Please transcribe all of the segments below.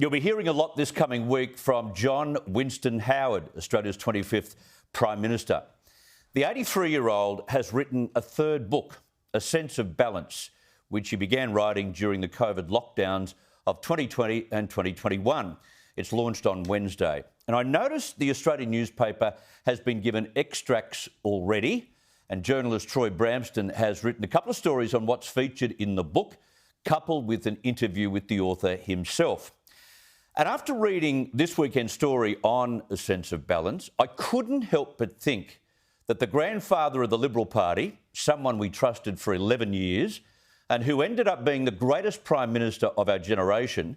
You'll be hearing a lot this coming week from John Winston Howard, Australia's 25th Prime Minister. The 83-year-old has written a third book, A Sense of Balance, which he began writing during the COVID lockdowns of 2020 and 2021. It's launched on Wednesday. And I noticed the Australian newspaper has been given extracts already, and journalist Troy Bramston has written a couple of stories on what's featured in the book, coupled with an interview with the author himself. And after reading this weekend's story on A Sense of Balance, I couldn't help but think that the grandfather of the Liberal Party, someone we trusted for 11 years, and who ended up being the greatest Prime Minister of our generation,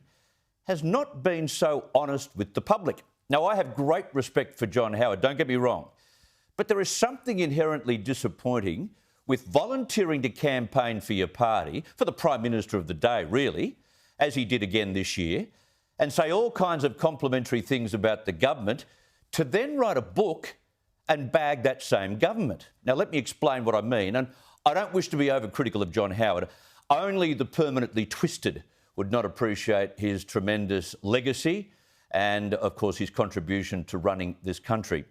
has not been so honest with the public. Now, I have great respect for John Howard, don't get me wrong, but there is something inherently disappointing with volunteering to campaign for your party, for the Prime Minister of the day, really, as he did again this year, and say all kinds of complimentary things about the government, to then write a book and bag that same government. Now, let me explain what I mean. And I don't wish to be overcritical of John Howard. Only the permanently twisted would not appreciate his tremendous legacy and, of course, his contribution to running this country.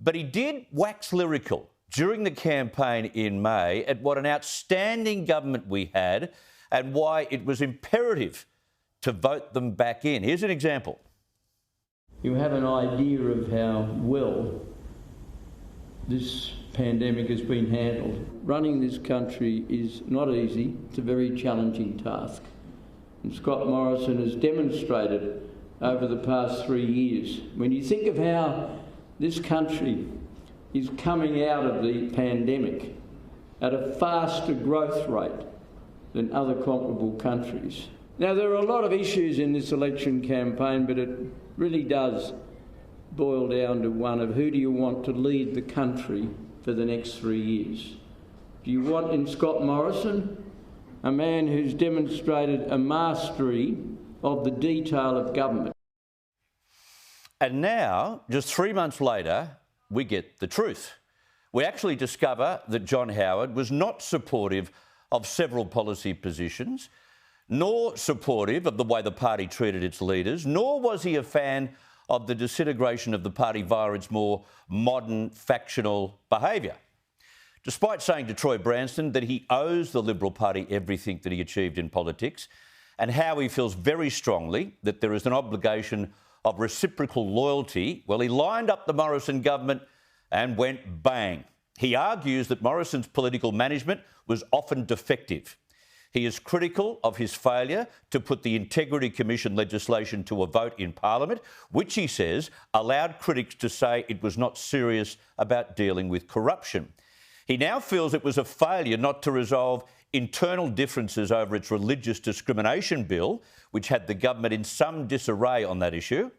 But he did wax lyrical during the campaign in May at what an outstanding government we had and why it was imperative to vote them back in. Here's an example. You have an idea of how well this pandemic has been handled. Running this country is not easy. It's a very challenging task. And Scott Morrison has demonstrated over the past 3 years. When you think of how this country is coming out of the pandemic at a faster growth rate than other comparable countries. Now, there are a lot of issues in this election campaign, but it really does boil down to one of who do you want to lead the country for the next 3 years? Do you want in Scott Morrison, a man who's demonstrated a mastery of the detail of government? And now, just 3 months later, we get the truth. We actually discover that John Howard was not supportive of several policy positions, nor supportive of the way the party treated its leaders, nor was he a fan of the disintegration of the party via its more modern factional behaviour. Despite saying to Troy Bramston that he owes the Liberal Party everything that he achieved in politics, and how he feels very strongly that there is an obligation of reciprocal loyalty, well, he lined up the Morrison government and went bang. He argues that Morrison's political management was often defective. He is critical of his failure to put the Integrity Commission legislation to a vote in Parliament, which he says allowed critics to say it was not serious about dealing with corruption. He now feels it was a failure not to resolve internal differences over its religious discrimination bill, which had the government in some disarray on that issue.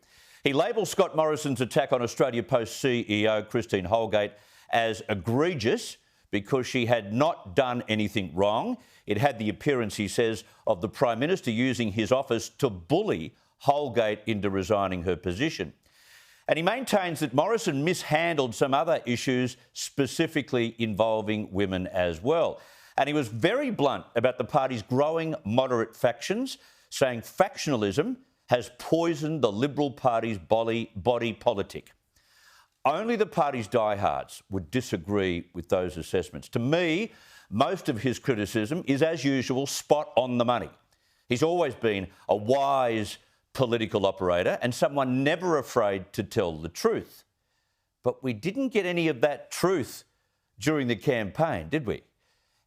He labels Scott Morrison's attack on Australia Post CEO Christine Holgate as egregious because she had not done anything wrong. It had the appearance, he says, of the Prime Minister using his office to bully Holgate into resigning her position. And he maintains that Morrison mishandled some other issues, specifically involving women as well. And he was very blunt about the party's growing moderate factions, saying factionalism has poisoned the Liberal Party's body politic. Only the party's diehards would disagree with those assessments. To me, most of his criticism is, as usual, spot on the money. He's always been a wise political operator and someone never afraid to tell the truth. But we didn't get any of that truth during the campaign, did we?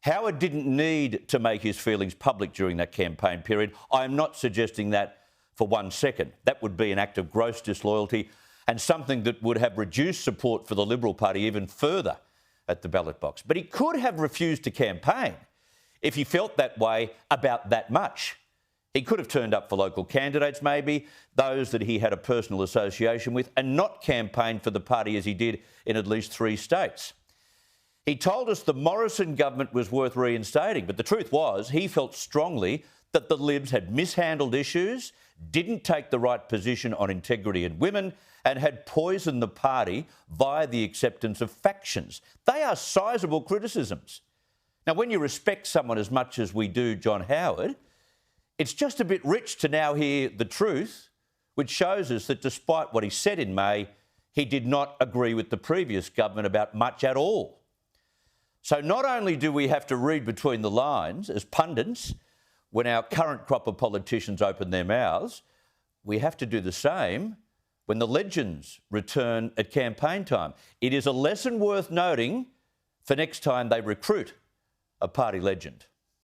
Howard didn't need to make his feelings public during that campaign period. I am not suggesting that for 1 second. That would be an act of gross disloyalty and something that would have reduced support for the Liberal Party even further at the ballot box. But he could have refused to campaign if he felt that way about that much. He could have turned up for local candidates, maybe, those that he had a personal association with, and not campaigned for the party as he did in at least 3 states. He told us the Morrison government was worth reinstating, but the truth was he felt strongly that the Libs had mishandled issues, didn't take the right position on integrity and women, and had poisoned the party via the acceptance of factions. They are sizable criticisms. Now, when you respect someone as much as we do John Howard, it's just a bit rich to now hear the truth which shows us that despite what he said in May, he did not agree with the previous government about much at all. So not only do we have to read between the lines as pundits when our current crop of politicians open their mouths, we have to do the same when the legends return at campaign time. It is a lesson worth noting for next time they recruit a party legend.